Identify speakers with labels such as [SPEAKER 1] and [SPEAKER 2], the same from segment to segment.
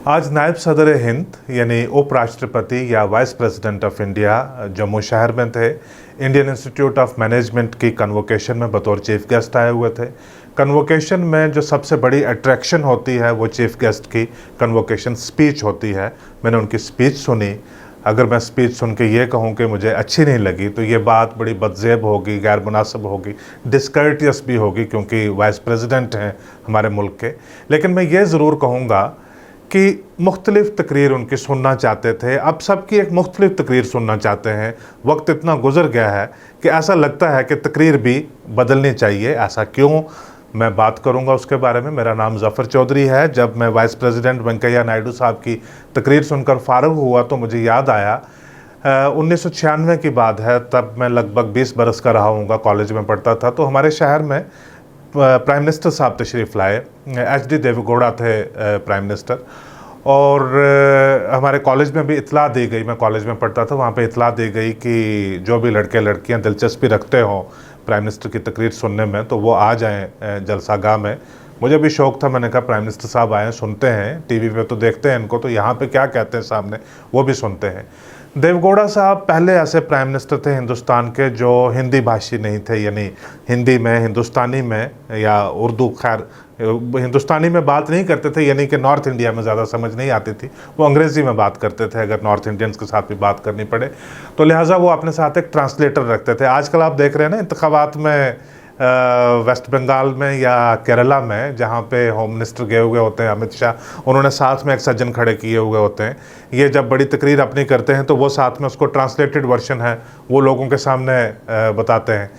[SPEAKER 1] आज नायब सदर हिंद यानी उपराष्ट्रपति या vice president of India Jammu शहर में थे। इंडियन इंस्टीट्यूट ऑफ मैनेजमेंट की कन्वोकेशन में बतौर चीफ गेस्ट आए हुए थे। कन्वोकेशन में जो सबसे बड़ी अट्रैक्शन होती है वो चीफ गेस्ट की कन्वोकेशन स्पीच होती है। मैंने उनकी स्पीच सुनी। अगर मैं स्पीच सुन के ये कहूँ कि मुझे अच्छी नहीं लगी तो ये बात बड़ी बदज़ेब होगी, गैर मुनासिब होगी, डिस्कर्टियस भी होगी, क्योंकि वाइस प्रेसिडेंट हैं हमारे मुल्क के। लेकिन मैं ये ज़रूर कहूँगा कि मुख्तलिफ़ तकरीर उनकी सुनना चाहते थे। अब सबकी एक मुख्तलिफ़ तकरीर सुनना चाहते हैं। वक्त इतना गुजर गया है कि ऐसा लगता है कि तकरीर भी बदलनी चाहिए। ऐसा क्यों, मैं बात करूंगा उसके बारे में। मेरा नाम ज़फ़र चौधरी है। जब मैं वाइस प्रेसिडेंट वेंकैया नायडू साहब की तकरीर सुनकर फ़ारिग हुआ तो मुझे याद आया 1996 की बात है। तब मैं लगभग 20 बरस का रहा हूँगा, कॉलेज में पढ़ता था। तो हमारे शहर में प्राइम मिनिस्टर साहब तशरीफ़ लाए। HD देवेगौड़ा थे प्राइम मिनिस्टर। और हमारे कॉलेज में भी इतला दी गई, मैं कॉलेज में पढ़ता था, वहाँ पे इतला दी गई कि जो भी लड़के लड़कियाँ दिलचस्पी रखते हों प्राइम मिनिस्टर की तकरीर सुनने में तो वो आ जाएं जलसागाह में। मुझे भी शौक़ था। मैंने कहा प्राइम मिनिस्टर साहब आए, सुनते हैं, टीवी पे तो देखते हैं इनको, तो यहाँ पे क्या कहते हैं सामने वो भी सुनते हैं। देवेगौड़ा साहब पहले ऐसे प्राइम मिनिस्टर थे हिंदुस्तान के जो हिंदी भाषी नहीं थे, यानी हिंदी में, हिंदुस्तानी में या उर्दू, खैर हिंदुस्तानी में बात नहीं करते थे, यानी कि नॉर्थ इंडिया में ज़्यादा समझ नहीं आती थी। वो अंग्रेज़ी में बात करते थे अगर नॉर्थ इंडियंस के साथ भी बात करनी पड़े तो, लिहाजा वो अपने साथ एक ट्रांसलेटर रखते थे। आजकल आप देख रहे हैं ना इंतखाबात में वेस्ट बंगाल में या केरला में, जहाँ पे होम मिनिस्टर गए हुए होते हैं अमित शाह, उन्होंने साथ में एक सज्जन खड़े किए हुए होते हैं। ये जब बड़ी तकरीर अपनी करते हैं तो वो साथ में उसको ट्रांसलेटेड वर्शन है वो लोगों के सामने बताते हैं।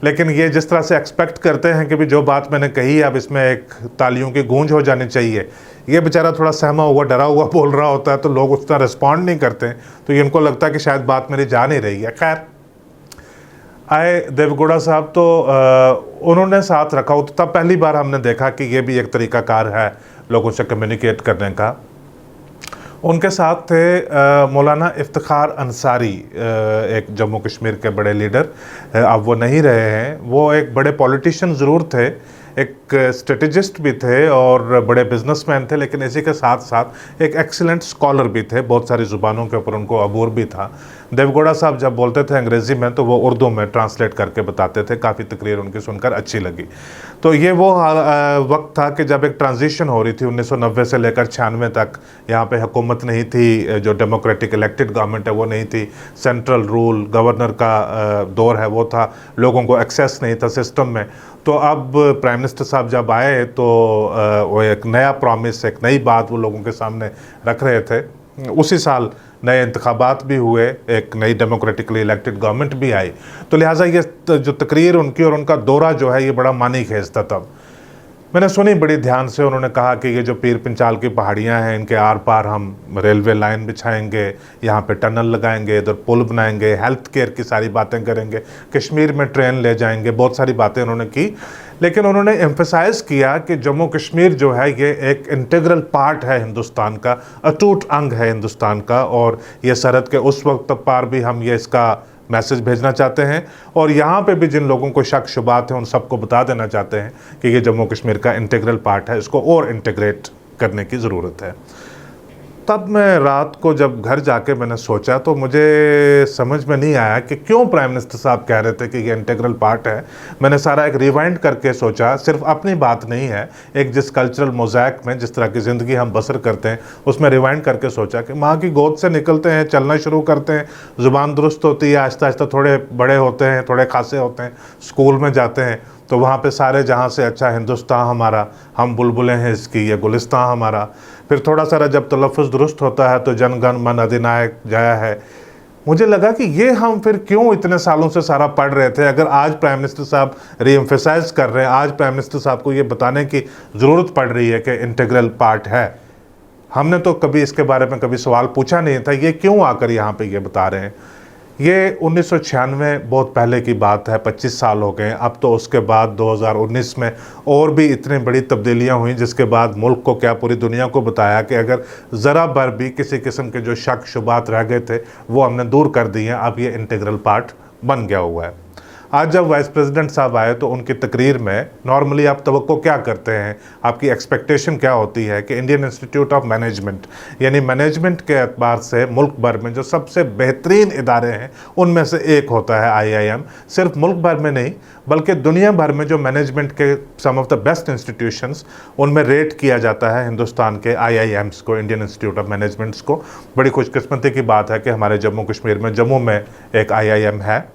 [SPEAKER 1] लेकिन ये जिस तरह से एक्सपेक्ट करते हैं कि भी जो बात मैंने कही अब इसमें एक तालियों की गूंज हो जानी चाहिए, ये बेचारा थोड़ा सहमा हुआ, डरा हुआ बोल रहा होता है तो लोग उस तरह रिस्पॉन्ड नहीं करते, तो इनको लगता है कि शायद बात मेरी जा नहीं रही है। खैर, आए देवेगौड़ा साहब तो उन्होंने साथ रखा हो, तो तब पहली बार हमने देखा कि ये भी एक तरीक़ाकार है लोगों से कम्युनिकेट करने का। उनके साथ थे मौलाना इफ्तिखार अंसारी, एक जम्मू कश्मीर के बड़े लीडर। अब वो नहीं रहे हैं। वो एक बड़े पॉलिटिशियन ज़रूर थे, एक स्ट्रेटजिस्ट भी थे और बड़े बिजनेसमैन थे, लेकिन इसी के साथ साथ एक एक्सीलेंट स्कॉलर भी थे। बहुत सारी ज़ुबानों के ऊपर उनको अबूर भी था। देवेगौड़ा साहब जब बोलते थे अंग्रेज़ी में तो वो उर्दू में ट्रांसलेट करके बताते थे। काफ़ी तकरीर उनकी सुनकर अच्छी लगी। तो ये वो वक्त था कि जब एक ट्रांजिशन हो रही थी 1990 से लेकर 96 तक। यहाँ पे हुकूमत नहीं थी, जो डेमोक्रेटिक इलेक्टेड गवर्नमेंट है वो नहीं थी, सेंट्रल रूल गवर्नर का दौर है वो था, लोगों को एक्सेस नहीं था सिस्टम में। तो अब प्राइम मिनिस्टर साहब जब आए तो वो एक नया प्रॉमिस, एक नई बात वो लोगों के सामने रख रहे थे। उसी साल नए इंतखाबात भी हुए, एक नई डेमोक्रेटिकली इलेक्टेड गवर्नमेंट भी आई। तो लिहाजा ये जो तकरीर उनकी और उनका दौरा जो है ये बड़ा मानी खेजता। तब मैंने सुनी बड़ी ध्यान से। उन्होंने कहा कि ये जो पीर पंचाल की पहाड़ियाँ हैं इनके आर पार हम रेलवे लाइन बिछाएंगे, यहाँ पे टनल लगाएंगे, इधर पुल बनाएंगे, हेल्थ केयर की सारी बातें करेंगे, कश्मीर में ट्रेन ले जाएंगे, बहुत सारी बातें उन्होंने की। लेकिन उन्होंने एम्फसाइज़ किया कि जम्मू कश्मीर जो है ये एक इंटीग्रल पार्ट है हिंदुस्तान का, अटूट अंग है हिंदुस्तान का, और ये सरहद के उस वक्त तक पार भी हम ये इसका मैसेज भेजना चाहते हैं। और यहाँ पे भी जिन लोगों को शक शुबात हैं उन सबको बता देना चाहते हैं कि ये जम्मू कश्मीर का इंटीग्रल पार्ट है, इसको और इंटीग्रेट करने की ज़रूरत है। तब मैं रात को जब घर जाके मैंने सोचा तो मुझे समझ में नहीं आया कि क्यों प्राइम मिनिस्टर साहब कह रहे थे कि ये इंटीग्रल पार्ट है। मैंने सारा एक रिवाइंड करके सोचा, सिर्फ अपनी बात नहीं है, एक जिस कल्चरल मोज़ैक में जिस तरह की ज़िंदगी हम बसर करते हैं उसमें रिवाइंड करके सोचा कि माँ की गोद से निकलते हैं, चलना शुरू करते हैं, ज़ुबान दुरुस्त होती है, आहिस्ता आहिस्ता थोड़े बड़े होते हैं, थोड़े खासे होते हैं, स्कूल में जाते हैं तो वहाँ पे सारे जहाँ से अच्छा हिंदुस्तान हमारा, हम बुलबुलें हैं इसकी, ये गुलिस्तान हमारा। फिर थोड़ा सारा जब तलफ़्फ़ुज़ दुरुस्त होता है तो जन गण मन अधिनायक जया है। मुझे लगा कि ये हम फिर क्यों इतने सालों से सारा पढ़ रहे थे, अगर आज प्राइम मिनिस्टर साहब रीएम्फसाइज़ कर रहे हैं, आज प्राइम मिनिस्टर साहब को ये बताने की ज़रूरत पड़ रही है कि इंटीग्रल पार्ट है। हमने तो कभी इसके बारे में कभी सवाल पूछा नहीं था, ये क्यों आकर यहाँ पे ये बता रहे हैं। ये 1996 बहुत पहले की बात है, 25 साल हो गए। अब तो उसके बाद 2019 में और भी इतनी बड़ी तब्दीलियां हुई जिसके बाद मुल्क को क्या पूरी दुनिया को बताया कि अगर ज़रा भर भी किसी किस्म के जो शक शुबात रह गए थे वो हमने दूर कर दिए हैं। अब ये इंटीग्रल पार्ट बन गया हुआ है। आज जब वाइस प्रेसिडेंट साहब आए तो उनकी तकरीर में नॉर्मली आप तवक्को क्या करते हैं, आपकी एक्सपेक्टेशन क्या होती है कि इंडियन इंस्टीट्यूट ऑफ मैनेजमेंट यानी मैनेजमेंट के एतबार से मुल्क भर में जो सबसे बेहतरीन इदारे हैं उनमें से एक होता है IIM। सिर्फ मुल्क भर में नहीं बल्कि दुनिया भर में जो मैनेजमेंट के सम ऑफ द बेस्ट इंस्टीट्यूशंस उनमें रेट किया जाता है हिंदुस्तान के IIMs को, इंडियन इंस्टीट्यूट ऑफ मैनेजमेंट्स को। बड़ी खुशकिस्मती की बात है कि हमारे जम्मू कश्मीर में जम्मू में एक IIM है।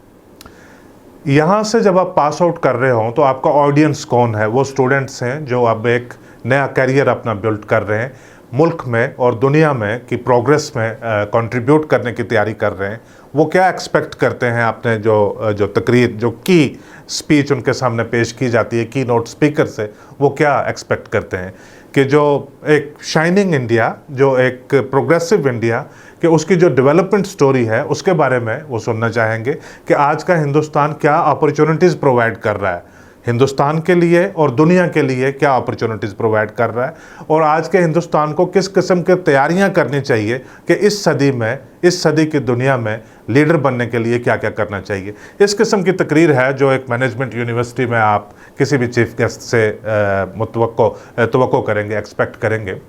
[SPEAKER 1] यहाँ से जब आप पास आउट कर रहे हो तो आपका ऑडियंस कौन है? वो स्टूडेंट्स हैं जो अब एक नया करियर अपना बिल्ड कर रहे हैं, मुल्क में और दुनिया में की प्रोग्रेस में कंट्रीब्यूट करने की तैयारी कर रहे हैं। वो क्या एक्सपेक्ट करते हैं अपने जो तकरीर, जो की स्पीच उनके सामने पेश की जाती है की नोट स्पीकर से, वो क्या एक्सपेक्ट करते हैं कि जो एक शाइनिंग इंडिया, जो एक प्रोग्रेसिव इंडिया कि उसकी जो डेवलपमेंट स्टोरी है उसके बारे में वो सुनना चाहेंगे कि आज का हिंदुस्तान क्या अपॉर्चुनिटीज़ प्रोवाइड कर रहा है हिंदुस्तान के लिए और दुनिया के लिए, क्या अपॉर्चुनिटीज़ प्रोवाइड कर रहा है, और आज के हिंदुस्तान को किस किस्म की तैयारियां करनी चाहिए कि इस सदी में, इस सदी की दुनिया में लीडर बनने के लिए क्या क्या करना चाहिए। इस किस्म की तकरीर है जो एक मैनेजमेंट यूनिवर्सिटी में आप किसी भी चीफ गेस्ट से तवक्को करेंगे, एक्सपेक्ट करेंगे।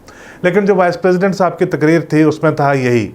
[SPEAKER 1] लेकिन जो वाइस प्रेसिडेंट साहब की तकरीर थी उसमें था यही,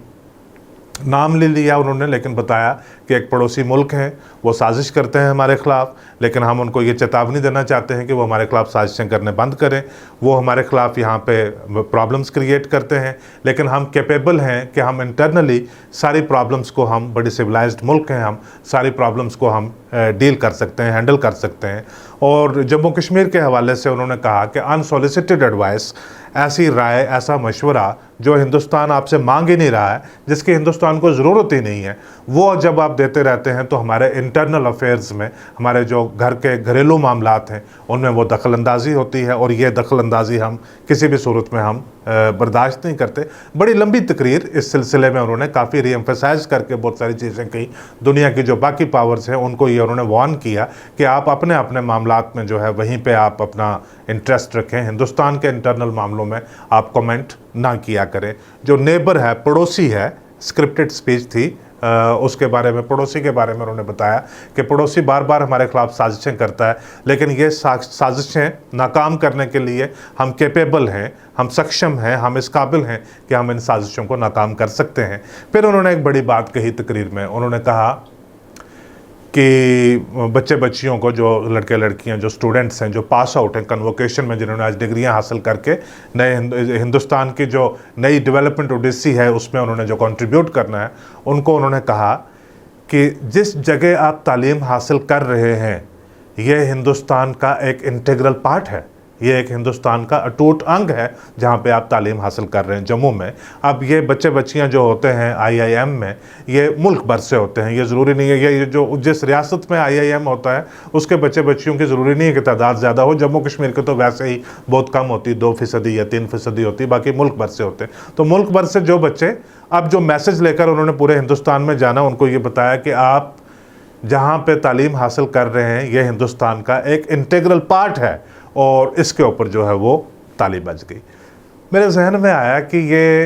[SPEAKER 1] नाम ले लिया उन्होंने लेकिन बताया कि एक पड़ोसी मुल्क हैं, वो साजिश करते हैं हमारे ख़िलाफ़, लेकिन हम उनको ये चेतावनी देना चाहते हैं कि वो हमारे ख़िलाफ़ साजिशें करने बंद करें। वो हमारे ख़िलाफ़ यहाँ पे प्रॉब्लम्स क्रिएट करते हैं, लेकिन हम कैपेबल हैं कि हम इंटरनली सारी प्रॉब्लम्स को, हम बड़ी सिविलाइज्ड मुल्क हैं, हम सारी प्रॉब्लम्स को हम डील कर सकते हैं, हैंडल कर सकते हैं। और जम्मू कश्मीर के हवाले से उन्होंने कहा कि अनसॉलिसिटेड एडवाइस, ऐसी राय, ऐसा मशवरा जो हिंदुस्तान आपसे मांग ही नहीं रहा है, जिसकी हिंदुस्तान को ज़रूरत ही नहीं है, वो जब आप देते रहते हैं तो हमारे इंटरनल अफेयर्स में, हमारे जो घर के घरेलू मामलात हैं उनमें वो दखलंदाजी होती है, और ये दखलंदाजी हम किसी भी सूरत में हम बर्दाश्त नहीं करते। बड़ी लंबी तकरीर इस सिलसिले में उन्होंने काफ़ी रीएम्फसाइज करके बहुत सारी चीज़ें कही। दुनिया की जो बाकी पावर्स हैं उनको ये उन्होंने वार्न किया कि आप अपने अपने मामलात में जो है वहीं पे आप अपना इंटरेस्ट रखें, हिंदुस्तान के इंटरनल मामलों में आप कमेंट ना किया करें। जो नेबर है, पड़ोसी है, स्क्रिप्टेड स्पीच थी उसके बारे में, पड़ोसी के बारे में उन्होंने बताया कि पड़ोसी बार बार हमारे ख़िलाफ़ साजिशें करता है, लेकिन ये साजिशें नाकाम करने के लिए हम कैपेबल हैं, हम सक्षम हैं, हम इस काबिल हैं कि हम इन साजिशों को नाकाम कर सकते हैं। फिर उन्होंने एक बड़ी बात कही तकरीर में, उन्होंने कहा कि बच्चे बच्चियों को, जो लड़के लड़कियां, जो स्टूडेंट्स हैं, जो पास आउट हैं कन्वोकेशन में, जिन्होंने आज डिग्रियां हासिल करके नए हिंदुस्तान की जो नई डेवलपमेंट ओडिसी है उसमें उन्होंने जो कंट्रीब्यूट करना है, उनको उन्होंने कहा कि जिस जगह आप तालीम हासिल कर रहे हैं ये हिंदुस्तान का एक इंटीग्रल पार्ट है, ये एक हिंदुस्तान का अटूट अंग है जहाँ पे आप तालीम हासिल कर रहे हैं जम्मू में। अब ये बच्चे बच्चियाँ जो होते हैं IIM में, ये मुल्क भर से होते हैं, ये ज़रूरी नहीं है ये जो जिस रियासत में IIM होता है उसके बच्चे बच्चियों की ज़रूरी नहीं है कि तादाद ज़्यादा हो। जम्मू कश्मीर के तो वैसे ही बहुत कम होती, 2% या 3% होती, बाकी मुल्क भर से होते हैं। तो मुल्क भर से जो बच्चे अब जो मैसेज लेकर उन्होंने पूरे हिंदुस्तान में जाना, उनको ये बताया कि आप जहाँ पे तालीम हासिल कर रहे हैं ये हिंदुस्तान का एक इंटीग्रल पार्ट है, और इसके ऊपर जो है वो ताली बज गई। मेरे जहन में आया कि ये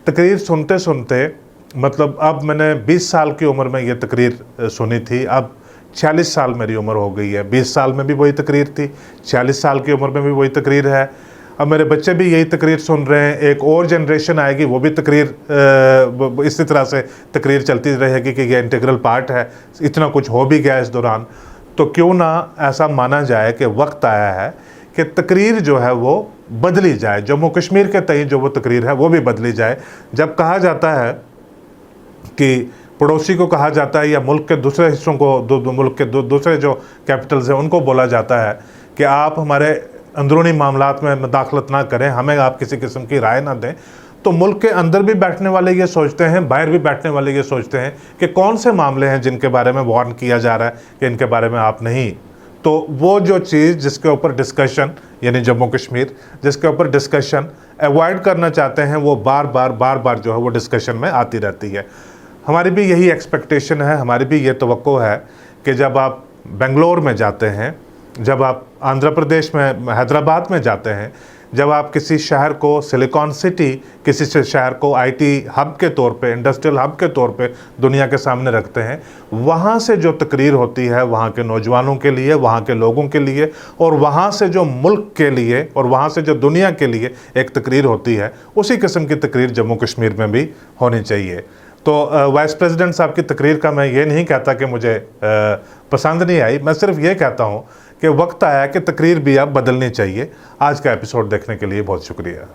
[SPEAKER 1] तकरीर सुनते सुनते, मतलब अब मैंने 20 साल की उम्र में ये तकरीर सुनी थी, अब 46 साल मेरी उम्र हो गई है। 20 साल में भी वही तकरीर थी, 46 साल की उम्र में भी वही तकरीर है। अब मेरे बच्चे भी यही तकरीर सुन रहे हैं, एक और जनरेशन आएगी वो भी तकरीर इसी तरह से तकरीर चलती रहेगी कि ये इंटीग्रल पार्ट है। इतना कुछ हो भी गया इस दौरान, तो क्यों ना ऐसा माना जाए कि वक्त आया है कि तकरीर जो है वो बदली जाए, जम्मू कश्मीर के तय जो वो तकरीर है वो भी बदली जाए। जब कहा जाता है कि पड़ोसी को कहा जाता है या मुल्क के दूसरे हिस्सों को, मुल्क के दूसरे जो कैपिटल्स हैं उनको बोला जाता है कि आप हमारे अंदरूनी मामलात में मुदाखलत ना करें, हमें आप किसी किस्म की राय ना दें, तो मुल्क के अंदर भी बैठने वाले ये सोचते हैं, बाहर भी बैठने वाले ये सोचते हैं कि कौन से मामले हैं जिनके बारे में वार्न किया जा रहा है कि इनके बारे में आप नहीं। तो वो जो चीज़ जिसके ऊपर डिस्कशन, यानी जम्मू कश्मीर जिसके ऊपर डिस्कशन अवॉइड करना चाहते हैं, वो बार बार जो है वो डिस्कशन में आती रहती है। हमारी भी यही एक्सपेक्टेशन है, हमारी भी ये तवक्को है कि जब आप बेंगलोर में जाते हैं, जब आप आंध्र प्रदेश में हैदराबाद में जाते हैं, जब आप किसी शहर को सिलिकॉन सिटी, किसी से शहर को आईटी हब के तौर पे, इंडस्ट्रियल हब के तौर पे दुनिया के सामने रखते हैं, वहाँ से जो तकरीर होती है वहाँ के नौजवानों के लिए, वहाँ के लोगों के लिए, और वहाँ से जो मुल्क के लिए और वहाँ से जो दुनिया के लिए एक तकरीर होती है, उसी किस्म की तकरीर जम्मू कश्मीर में भी होनी चाहिए। तो वाइस प्रेसिडेंट साहब की तकरीर का मैं ये नहीं कहता कि मुझे पसंद नहीं आई, मैं सिर्फ ये कहता हूँ कि वक्त आया कि तकरीर भी अब बदलनी चाहिए। आज का एपिसोड देखने के लिए बहुत शुक्रिया।